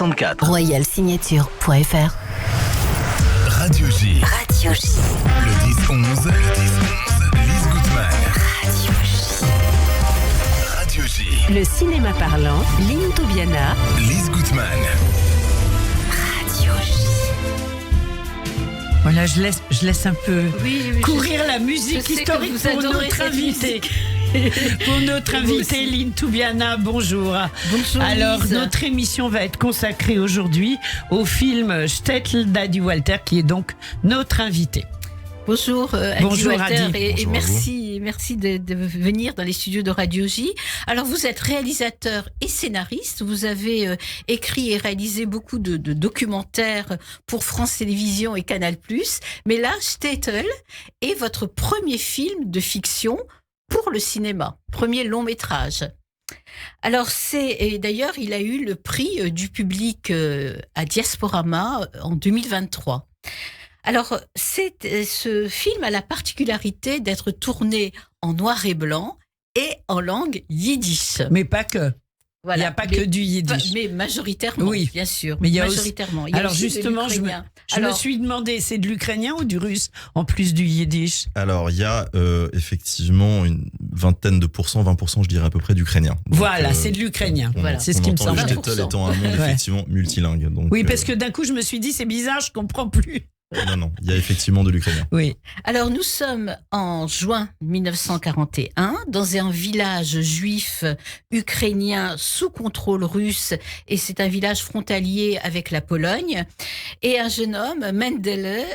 64. Royalsignature.fr. Radio J. Radio J. Le 10-11. Lise Gutmann. Radio J. Radio J. Le cinéma parlant, Lynn Toubiana. Lise Gutmann. Radio J. Voilà, je laisse un peu courir la Je musique sais que historique vous pour adorez notre cette invité. musique. Pour notre invité, Lynn Toubiana, bonjour. Bonjour, Alors, Lise. notre émission va être consacrée aujourd'hui au film Shtetl d'Adi Walter, qui est donc notre invité. Bonjour, Bonjour, Adi Walter, Adi. et Bonjour à merci de venir dans les studios de Radio J. Alors, vous êtes réalisateur et scénariste. Vous avez écrit et réalisé beaucoup de documentaires pour France Télévisions et Canal+. Mais là, Shtetl est votre premier film de fiction pour le cinéma, premier long métrage. Alors, et d'ailleurs, il a eu le prix du public à Diasporama en 2023. Alors, ce film a la particularité d'être tourné en noir et blanc et en langue yiddish. Mais pas que. Voilà. Il n'y a pas que du yiddish. Mais majoritairement, Oui. bien sûr. Mais il y a majoritairement. aussi- Il y a Alors aussi de justement, je l'ukrainien. me suis demandé, c'est de l'ukrainien ou du russe, en plus du yiddish? Alors, il y a effectivement une vingtaine de pourcents, 20% je dirais à peu près d'ukrainien. Donc, Voilà, c'est de l'ukrainien. on- Voilà. C'est ce qui me on entend semble. le Shtetl étant un monde Ouais. effectivement multilingue. Donc, Oui, parce que d'un coup, je me suis dit, c'est bizarre, je comprends plus. Non, il y a effectivement de l'ukrainien. Oui. Alors, nous sommes en juin 1941 dans un village juif ukrainien sous contrôle russe, et c'est un village frontalier avec la Pologne. Et un jeune homme, Mendele,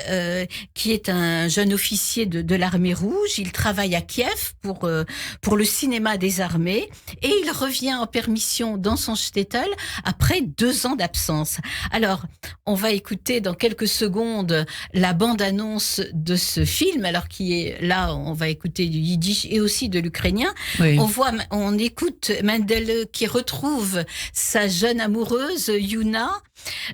qui est un jeune officier de l'armée rouge, il travaille à Kiev pour le cinéma des armées, et il revient en permission dans son shtetl après 2 ans d'absence. Alors, on va écouter dans quelques secondes la bande-annonce de ce film, alors qui est là, on va écouter du yiddish et aussi de l'ukrainien. Oui. On écoute Mendele qui retrouve sa jeune amoureuse, Yuna.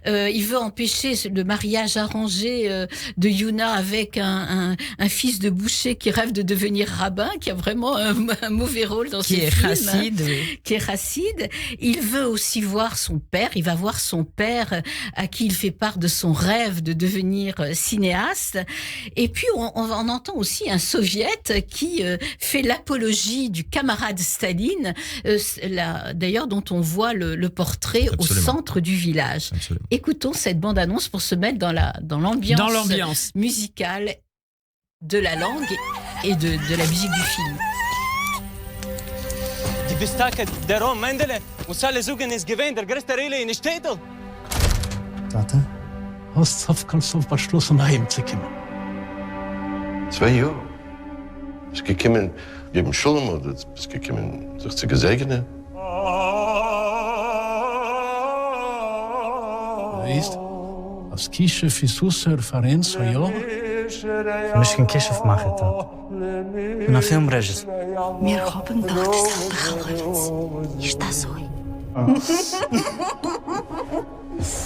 Il veut empêcher le mariage arrangé de Yuna avec un fils de boucher qui rêve de devenir rabbin, qui a vraiment un mauvais rôle dans ce Qui est film. chassid, oui. Qui est chassid. Il veut aussi voir son père. Il va voir son père à qui il fait part de son rêve de devenir cinéaste. Et puis, on entend aussi un soviète qui fait l'apologie du camarade Staline, d'ailleurs, dont on voit le portrait Absolument. au centre du village. Absolument. Écoutons cette bande-annonce pour se mettre dans l'ambiance, Dans l'ambiance. musicale de la langue et de la musique du film. Die Bistake, der Rom Mendele, und alle Sugen ist gewähnt, der größte Rille in Städtel. Tata, hast Safkalsov beschlossen, heimzukommen. 2 Jahre. Bist gekommen, geben Schulden oder bist gekommen, sich zu gesegnen? Weißt, als Kische für Susser Verein so ja, مش كنكشف مع خطاب أنا فيهم رجل Wir haben doch dasselbe gelernt. Ist das so?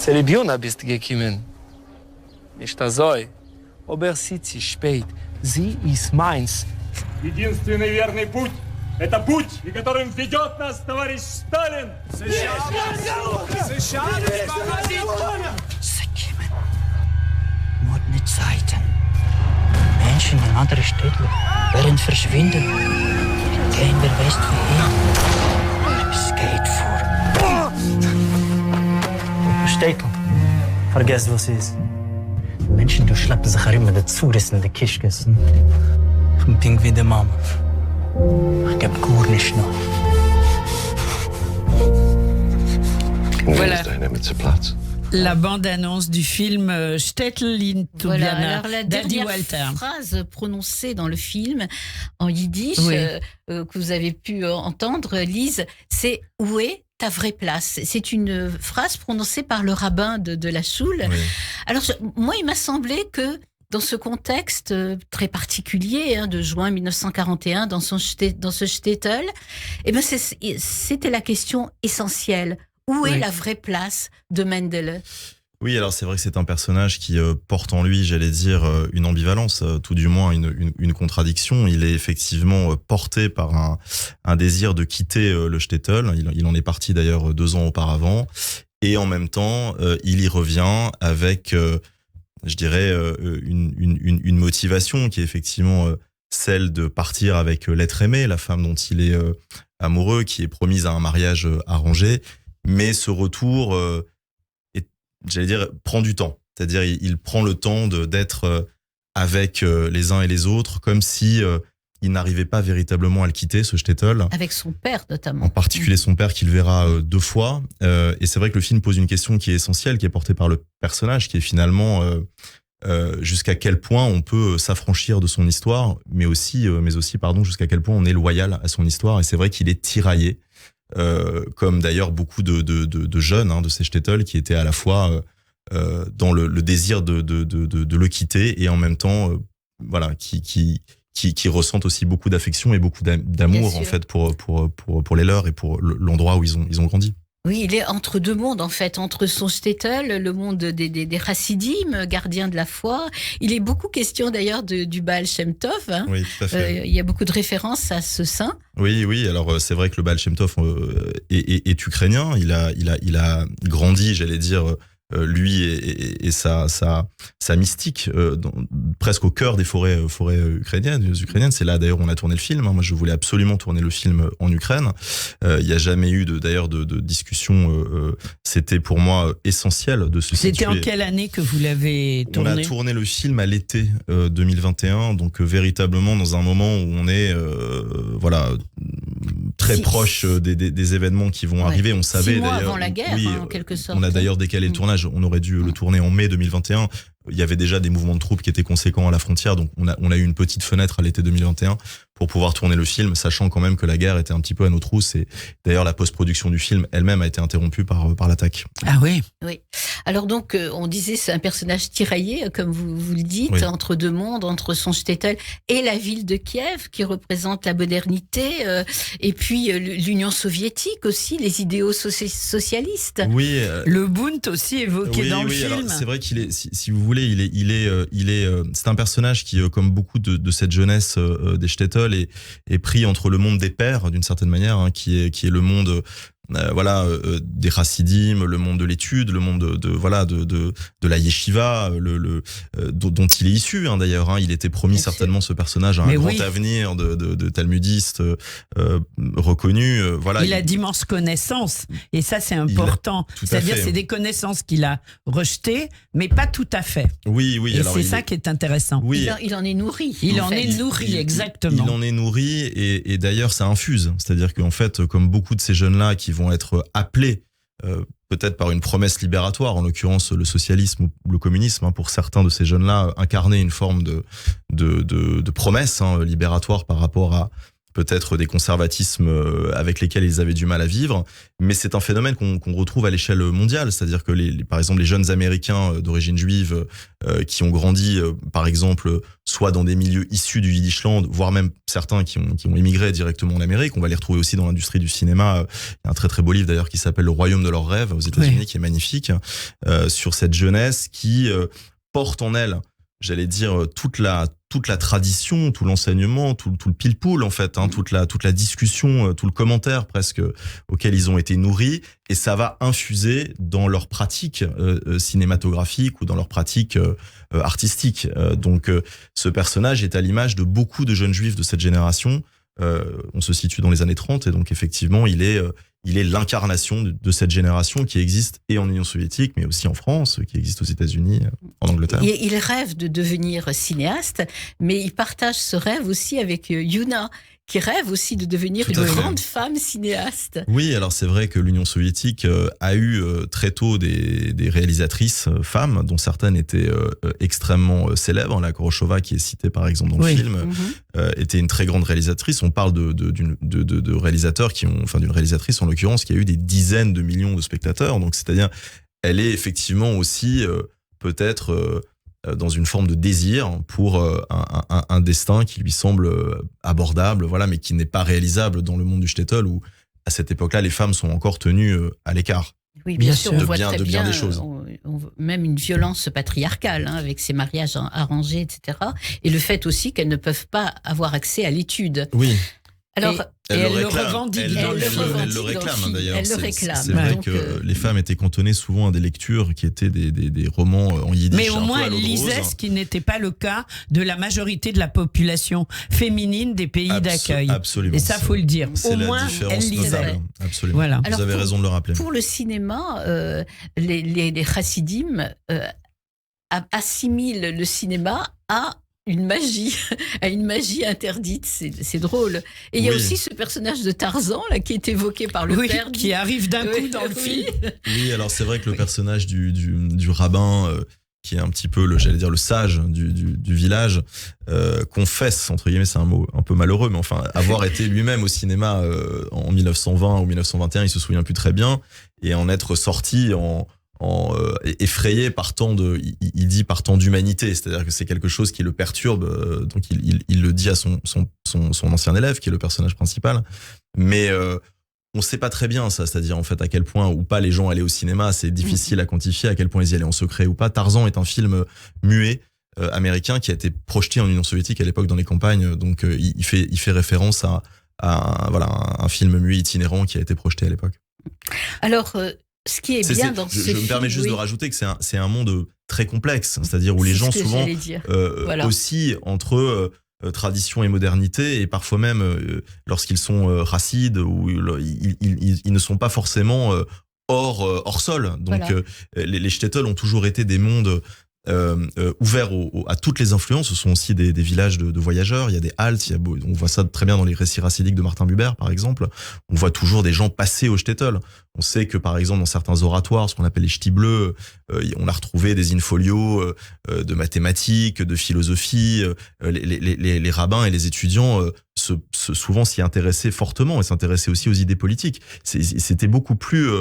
Celebiona bist gekommen Nicht so Aber sie ist spät Sie ist meins Единственный верный путь – это путь, и которым ведет нас товарищ Сталин. Sekimen Modne Zeiten Menschen in andere Städte werden verschwinden Kein wer weiß wohin Es geht vor Städte Vergesst was ist Menschen durchschleppen sich immer dazu in die Kischkissen Vom Ding wie der Mama Ich geb gar nicht noch Voilà. Ist einer mit zur Platz. La bande-annonce du film Shtetl Lynn Voilà, Toubiana alors la d'Adi dernière Walter. phrase prononcée dans le film en yiddish Oui. Que vous avez pu entendre, Lise, c'est « Où est ta vraie place ?» C'est une phrase prononcée par le rabbin de la choule. Oui. Alors, moi, il m'a semblé que dans ce contexte très particulier de juin 1941, dans ce shtetl, eh ben c'était la question essentielle. Où est Oui. la vraie place de Mendele ? Oui, alors c'est vrai que c'est un personnage qui porte en lui, j'allais dire, une ambivalence, tout du moins une contradiction. Il est effectivement porté par un désir de quitter le shtetl. Il en est parti d'ailleurs 2 ans auparavant. Et en même temps, il y revient avec, je dirais, une motivation qui est effectivement celle de partir avec l'être aimé, la femme dont il est amoureux, qui est promise à un mariage arrangé. Mais ce retour, j'allais dire, prend du temps. C'est-à-dire, il prend le temps d'être avec les uns et les autres, comme si il n'arrivait pas véritablement à le quitter, ce Stettel. Avec son père, notamment. En particulier son père, qu'il verra 2 fois. Et c'est vrai que le film pose une question qui est essentielle, qui est portée par le personnage, qui est finalement jusqu'à quel point on peut s'affranchir de son histoire, mais aussi jusqu'à quel point on est loyal à son histoire. Et c'est vrai qu'il est tiraillé, comme d'ailleurs beaucoup de jeunes, de ces Stettel, qui étaient à la fois dans le désir de le quitter et en même temps, qui ressentent aussi beaucoup d'affection et beaucoup d'amour en fait pour les leurs et pour l'endroit où ils ont grandi. Oui, il est entre 2 mondes, en fait, entre son Stettel, le monde des Chassidim, gardiens de la foi. Il est beaucoup question, d'ailleurs, du Baal Shem Tov. Hein. Oui, tout à fait. Il y a beaucoup de références à ce saint. Oui. Alors, c'est vrai que le Baal Shem Tov est ukrainien. Il a grandi, j'allais dire, lui et sa mystique presque au cœur des forêts ukrainiennes. C'est là d'ailleurs où on a tourné le film. Moi, je voulais absolument tourner le film en Ukraine. Il n'y a jamais eu de discussion. C'était pour moi essentiel de se situer. C'était en quelle année que vous l'avez tourné ? On a tourné le film à l'été 2021, donc véritablement dans un moment où on est très proche des événements qui vont arriver. On savait 6 mois d'ailleurs avant la guerre, en quelque sorte. On a d'ailleurs décalé le tournage. On aurait dû le tourner en mai 2021. Il y avait déjà des mouvements de troupes qui étaient conséquents à la frontière, donc on a eu une petite fenêtre à l'été 2021 pour pouvoir tourner le film, sachant quand même que la guerre était un petit peu à nos trousses. Et d'ailleurs, la post-production du film elle-même a été interrompue par l'attaque. Ah oui. Oui. Alors donc, on disait, c'est un personnage tiraillé, comme vous le dites, entre 2 mondes, entre son Stettel et la ville de Kiev, qui représente la modernité, et puis l'Union soviétique aussi, les idéaux socialistes. Oui. Le Bund aussi évoqué dans le film. Alors, c'est vrai qu'il est, si vous voulez, c'est un personnage qui, comme beaucoup de cette jeunesse des Stettel, est pris entre le monde des pères, d'une certaine manière, qui est le monde des Chassidim, le monde de l'étude, le monde de la yeshiva, dont il est issu d'ailleurs. Il était promis certainement ce personnage à un grand avenir de talmudiste reconnu. Il a d'immenses connaissances et ça c'est important. C'est-à-dire c'est des connaissances qu'il a rejetées, mais pas tout à fait. Oui. Et c'est ça qui est intéressant. Oui. Il en est nourri. Exactement. Il en est nourri et d'ailleurs ça infuse. C'est-à-dire qu'en fait, comme beaucoup de ces jeunes-là qui vont être appelés peut-être par une promesse libératoire, en l'occurrence le socialisme ou le communisme, pour certains de ces jeunes-là, incarner une forme de promesse libératoire par rapport à peut-être des conservatismes avec lesquels ils avaient du mal à vivre, mais c'est un phénomène qu'on retrouve à l'échelle mondiale, c'est-à-dire que par exemple les jeunes Américains d'origine juive qui ont grandi par exemple soit dans des milieux issus du Yiddishland, voire même certains qui ont émigré directement en Amérique, on va les retrouver aussi dans l'industrie du cinéma. Il y a un très très beau livre d'ailleurs qui s'appelle Le Royaume de leurs rêves aux États-Unis, qui est magnifique, sur cette jeunesse qui porte en elle, j'allais dire, toute la tradition, tout l'enseignement, tout le pile-poule en fait, toute la discussion, tout le commentaire presque auquel ils ont été nourris, et ça va infuser dans leur pratique cinématographique ou dans leur pratique artistique. Donc ce personnage est à l'image de beaucoup de jeunes juifs de cette génération. On se situe dans les années 30 et donc effectivement il est l'incarnation de cette génération qui existe et en Union soviétique, mais aussi en France, qui existe aux États-Unis, en Angleterre. Il rêve de devenir cinéaste, mais il partage ce rêve aussi avec Yuna, qui rêve aussi de devenir une grande femme cinéaste. Oui, alors c'est vrai que l'Union soviétique a eu très tôt des réalisatrices femmes, dont certaines étaient extrêmement célèbres. La Gorochova, qui est citée par exemple dans le film, était une très grande réalisatrice. On parle de réalisateurs d'une réalisatrice en l'occurrence, qui a eu des dizaines de millions de spectateurs. Donc c'est-à-dire, elle est effectivement aussi peut-être dans une forme de désir pour un destin qui lui semble abordable, mais qui n'est pas réalisable dans le monde du shtetl, où à cette époque-là, les femmes sont encore tenues à l'écart. Oui, bien sûr, on voit très bien des choses. Même une violence patriarcale, avec ces mariages arrangés, etc. Et le fait aussi qu'elles ne peuvent pas avoir accès à l'étude. Oui. Alors, elle le revendique dans le film. Elle le réclame d'ailleurs. Elle le réclame. C'est vrai que les femmes étaient cantonnées souvent à des lectures qui étaient des romans en yiddish. Mais au moins, elle lisait, ce qui n'était pas le cas de la majorité de la population féminine des pays d'accueil. Absolument. Et ça, faut le dire. C'est la différence notable. Absolument. Voilà. Vous avez raison de le rappeler. Pour le cinéma, les chassidim assimilent le cinéma à une magie interdite, c'est drôle. Et il y a aussi ce personnage de Tarzan là qui est évoqué par le père, qui arrive d'un coup dans le film. Oui, alors c'est vrai que le personnage du rabbin, qui est un petit peu le sage du village, confesse, entre guillemets, c'est un mot un peu malheureux, mais enfin, avoir été lui-même au cinéma en 1920 ou 1921, il se souvient plus très bien, et en être sorti effrayé par tant d'humanité, c'est-à-dire que c'est quelque chose qui le perturbe, donc il le dit à son ancien élève qui est le personnage principal, mais on sait pas très bien ça, c'est-à-dire en fait à quel point ou pas les gens allaient au cinéma, c'est difficile à quantifier, à quel point ils y allaient en secret ou pas. Tarzan est un film muet américain qui a été projeté en Union soviétique à l'époque dans les campagnes, donc il fait référence à un film muet itinérant qui a été projeté à l'époque. Alors ce qui est bien dans ce film... Je me permets juste de rajouter que c'est un monde très complexe, c'est-à-dire où les gens souvent aussi entre tradition et modernité, et parfois même lorsqu'ils sont racides, ou ils ne sont pas forcément hors sol. Donc les shtetl ont toujours été des mondes ouverts à toutes les influences. Ce sont aussi des villages de voyageurs, il y a des haltes, on voit ça très bien dans les récits racidiques de Martin Buber par exemple. On voit toujours des gens passer au shtetl. On sait que par exemple dans certains oratoires, ce qu'on appelle les ch'tis bleus, on a retrouvé des in-folios de mathématiques, de philosophie. Les rabbins et les étudiants souvent s'y intéressaient fortement et s'intéressaient aussi aux idées politiques. C'était beaucoup plus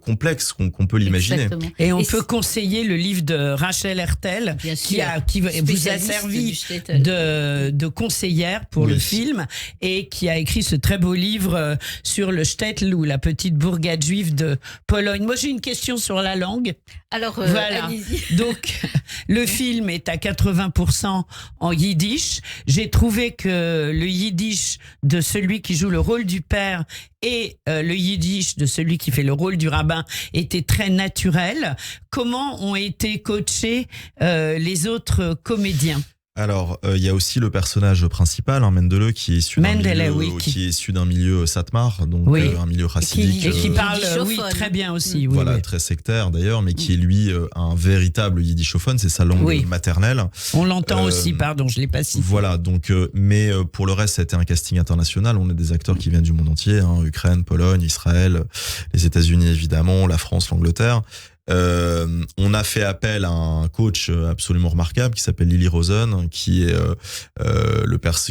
complexe qu'on peut l'imaginer. Exactement. Et on peut conseiller le livre de Rachel Hertel qui vous a servi de conseillère pour le film, et qui a écrit ce très beau livre sur le shtetl ou la petite bourgade juive de Pologne. Moi j'ai une question sur la langue. Alors voilà. allez-y. Donc le film est à 80% en yiddish. J'ai trouvé que le yiddish de celui qui joue le rôle du père et le yiddish de celui qui fait le rôle du rabbin était très naturel. Comment ont été coachés les autres comédiens ? Alors, il y a aussi le personnage principal, Mendele, qui est issu d'un milieu satmar, donc un milieu chassidique. Et qui parle très bien aussi. Voilà, très sectaire d'ailleurs, mais qui est lui un véritable yiddishophone, c'est sa langue maternelle. On l'entend aussi, pardon, je l'ai pas cité. Voilà, donc, mais pour le reste, c'était un casting international. On a des acteurs qui viennent du monde entier, Ukraine, Pologne, Israël, les États-Unis évidemment, la France, l'Angleterre. On a fait appel à un coach absolument remarquable qui s'appelle Lily Rosen, qui est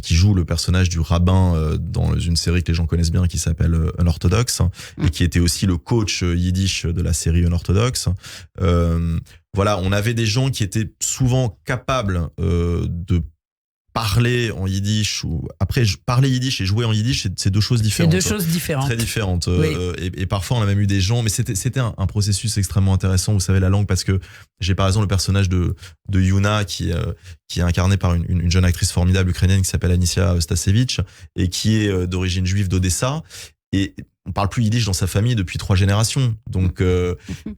qui joue le personnage du rabbin dans une série que les gens connaissent bien qui s'appelle Unorthodox, et qui était aussi le coach yiddish de la série Unorthodox. Voilà, on avait des gens qui étaient souvent capables de parler en yiddish, ou après parler yiddish et jouer en yiddish, c'est deux choses différentes. C'est deux choses différentes. Très différentes. Et parfois on a même eu des gens, mais c'était un processus extrêmement intéressant, vous savez, la langue, parce que j'ai par exemple le personnage de Yuna qui est incarné par une jeune actrice formidable ukrainienne qui s'appelle Anicia Stasevich et qui est d'origine juive d'Odessa, et on parle plus yiddish dans sa famille depuis 3 générations. Donc,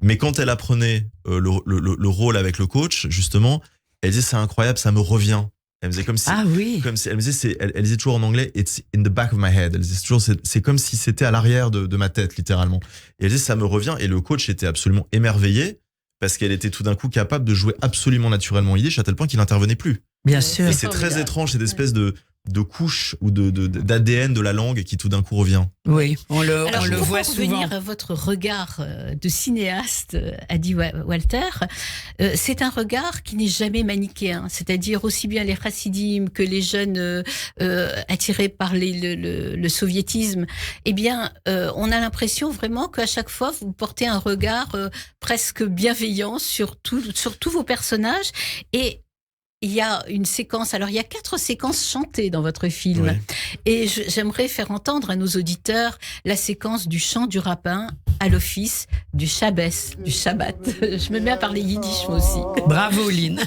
mais quand elle apprenait le rôle avec le coach, justement, elle disait c'est incroyable, ça me revient. Elle faisait comme si, elle disait, elle disait toujours en anglais, it's in the back of my head. Elle disait toujours, c'est comme si c'était à l'arrière de ma tête, littéralement. Et elle disait, ça me revient. Et le coach était absolument émerveillé parce qu'elle était tout d'un coup capable de jouer absolument naturellement yiddish à tel point qu'il n'intervenait plus. Bien sûr. Et c'est très étrange, cette espèce de couche ou d'ADN de la langue qui tout d'un coup revient. Oui, on le voit souvent. Pour revenir à votre regard de cinéaste, Adi Walter, c'est un regard qui n'est jamais manichéen, c'est-à-dire aussi bien les chassidim que les jeunes attirés par le soviétisme. Eh bien, on a l'impression vraiment qu'à chaque fois, vous portez un regard presque bienveillant sur tous vos personnages. Et il y a une séquence, alors il y a 4 séquences chantées dans votre film. Oui. Et j'aimerais faire entendre à nos auditeurs la séquence du chant du rabbin à l'office du Shabbat. Je me mets à parler yiddish moi aussi. Bravo Lynn.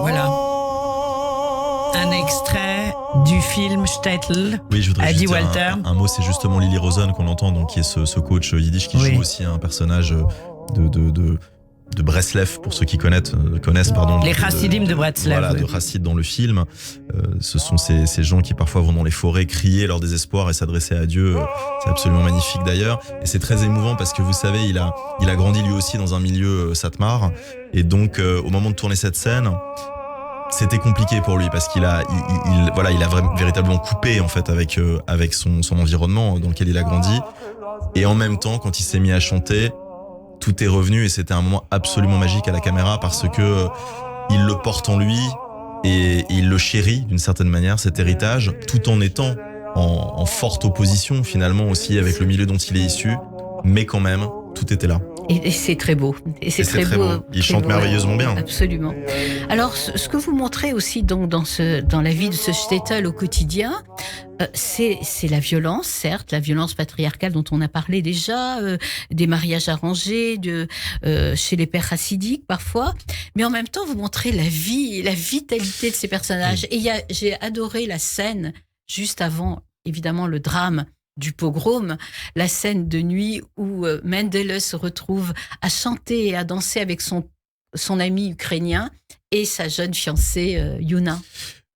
Voilà. Un extrait du film Shtetl. Oui, je voudrais a juste dit dire Walter. un mot, c'est justement Lily Rosen qu'on entend, donc qui est ce coach yiddish qui Oui. joue aussi un personnage de Breslev, pour ceux qui connaissent Les chassidim de Breslev. Voilà, oui. de chassid dans le film. Ce sont ces gens qui parfois vont dans les forêts crier leur désespoir et s'adresser à Dieu. C'est absolument magnifique d'ailleurs. Et c'est très émouvant parce que vous savez, il a grandi lui aussi dans un milieu satmar. Et donc, au moment de tourner cette scène, c'était compliqué pour lui parce qu'il a véritablement coupé en fait avec son environnement dans lequel il a grandi. Et en même temps, quand il s'est mis à chanter, tout est revenu et c'était un moment absolument magique à la caméra parce que il le porte en lui et il le chérit d'une certaine manière, cet héritage, tout en étant en forte opposition finalement aussi avec le milieu dont il est issu, mais quand même, tout était là. Et c'est très beau. Et c'est très beau. Il chante merveilleusement bien. Absolument. Alors, ce que vous montrez aussi donc dans la vie de ce shtetl au quotidien, c'est la violence, certes, la violence patriarcale dont on a parlé déjà, des mariages arrangés, chez les pères chassidiques parfois, mais en même temps, vous montrez la vie, la vitalité de ces personnages. Et j'ai adoré la scène juste avant, évidemment, le drame du pogrom, la scène de nuit où Mendele se retrouve à chanter et à danser avec son ami ukrainien et sa jeune fiancée Yuna.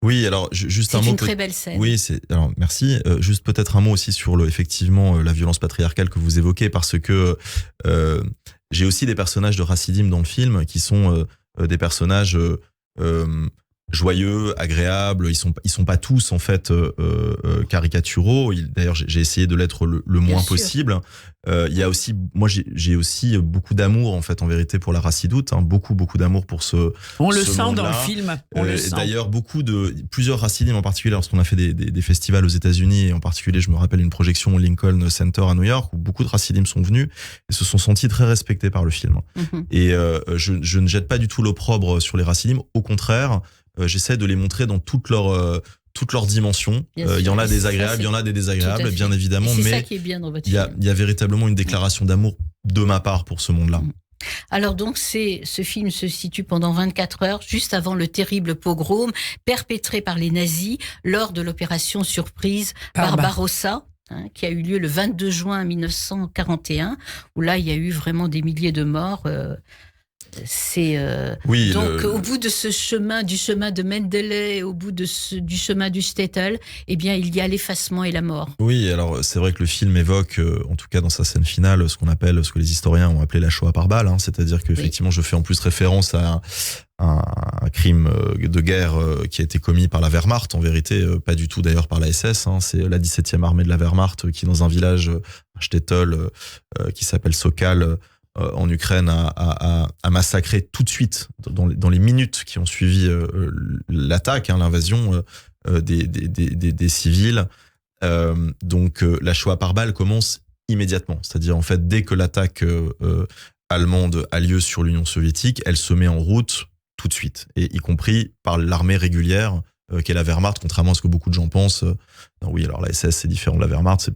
Oui, alors juste un mot. C'est une très belle scène. Oui, alors merci. Juste peut-être un mot aussi sur effectivement la violence patriarcale que vous évoquez parce que j'ai aussi des personnages de chassidim dans le film qui sont des personnages joyeux, agréables. Ils sont pas tous en fait caricaturaux. D'ailleurs, j'ai essayé de l'être le moins possible. Il y a aussi, moi, j'ai aussi beaucoup d'amour en fait, en vérité, pour la chassidoute. Beaucoup d'amour pour ce. On le ce sent monde-là. dans le film. On le sent. D'ailleurs, plusieurs chassidim en particulier, lorsqu'on a fait des festivals aux États-Unis, et en particulier, je me rappelle une projection au Lincoln Center à New York, où beaucoup de chassidim sont venus et se sont sentis très respectés par le film. Mm-hmm. Et je ne jette pas du tout l'opprobre sur les chassidim. Au contraire, j'essaie de les montrer dans toutes leurs dimensions. Il y en a des agréables, il y en a des désagréables, bien évidemment, c'est mais ça qui est bien dans votre il y a véritablement une déclaration d'amour de ma part pour ce monde-là. Alors donc ce film se situe pendant 24 heures, juste avant le terrible pogrom perpétré par les nazis lors de l'opération surprise Barbarossa, qui a eu lieu le 22 juin 1941, où là il y a eu vraiment des milliers de morts. Oui, donc au bout de ce chemin, du chemin de Mendele, au bout du chemin du shtetl, eh bien il y a l'effacement et la mort. Oui, alors c'est vrai que le film évoque, en tout cas dans sa scène finale, ce que les historiens ont appelé la Shoah par balle, c'est-à-dire qu'effectivement je fais en plus référence à un crime de guerre qui a été commis par la Wehrmacht, en vérité pas du tout d'ailleurs par la SS, c'est la 17e armée de la Wehrmacht qui dans un village, un shtetl qui s'appelle Sokal, en Ukraine a massacré tout de suite, dans les minutes qui ont suivi l'attaque, l'invasion des civils. Donc la Shoah par balle commence immédiatement. C'est-à-dire en fait dès que l'attaque allemande a lieu sur l'Union soviétique, elle se met en route tout de suite, et y compris par l'armée régulière qu'est la Wehrmacht, contrairement à ce que beaucoup de gens pensent. Non, oui, alors la SS c'est différent de la Wehrmacht,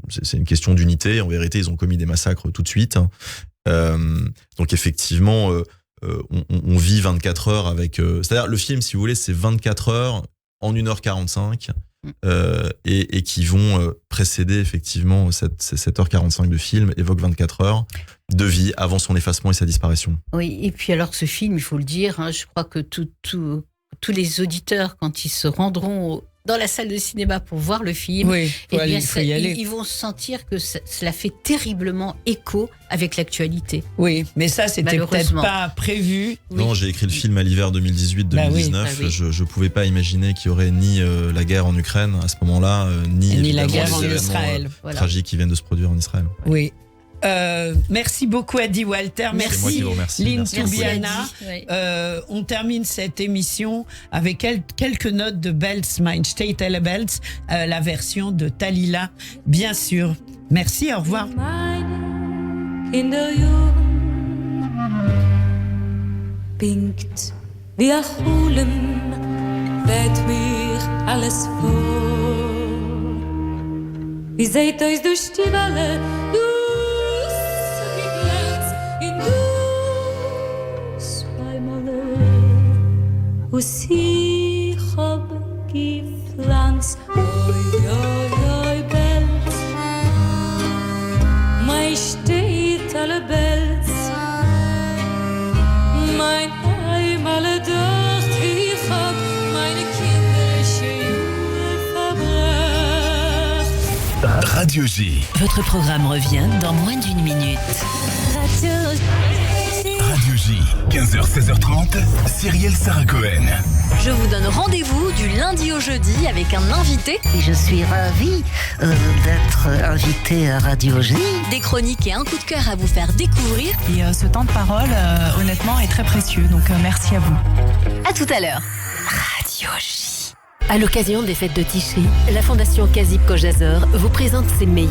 c'est une question d'unité. En vérité, ils ont commis des massacres tout de suite. Donc effectivement, on vit 24 heures avec... c'est-à-dire le film, si vous voulez, c'est 24 heures en 1h45 et qui vont précéder effectivement cette 7h45 de film, évoque 24 heures de vie avant son effacement et sa disparition. Oui, et puis alors ce film, il faut le dire, je crois que tous les auditeurs, quand ils se rendront dans la salle de cinéma pour voir le film, Oui, il faut y aller. ils vont sentir que cela fait terriblement écho avec l'actualité. Oui, mais ça, c'était peut-être Malheureusement. pas prévu. Non, j'ai écrit le film à l'hiver 2018-2019. Bah oui. Je pouvais pas imaginer qu'il y aurait ni la guerre en Ukraine à ce moment-là, ni la évidemment guerre les en événements Israël. Voilà. tragiques qui viennent de se produire en Israël. Oui. Merci beaucoup Adi Walter. C'est moi Merci qui vous remercie. Lynn Merci beaucoup. Toubiana. Oui. On termine cette émission avec quelques notes de Belz, Mein steht alle Belz, la version de Talila, bien sûr. Merci, au revoir. In der Jugend pinkt wir Hulem, wird mir alles vor. Wie seht euch durch die Welle, dus wie Glanz in dus Weimale, wo sie hab gepflanzt. Oi, oi, oi, Belz, mein steht alle Belz, mein Heim alle dort, ich hab meine kindliche Jugend verbracht. Radio J. Votre programme revient dans moins d'une minute. Radio J. 15h, 16h30. Cyrielle Sarah Cohen. Je vous donne rendez-vous du lundi au jeudi avec un invité, Et je suis ravie d'être invitée à Radio J. des chroniques et un coup de cœur à vous faire découvrir. Et ce temps de parole, honnêtement, est très précieux. Donc merci à vous. À tout à l'heure. Radio J. À l'occasion des fêtes de Tichy, la Fondation Kazib Kojazor vous présente ses meilleurs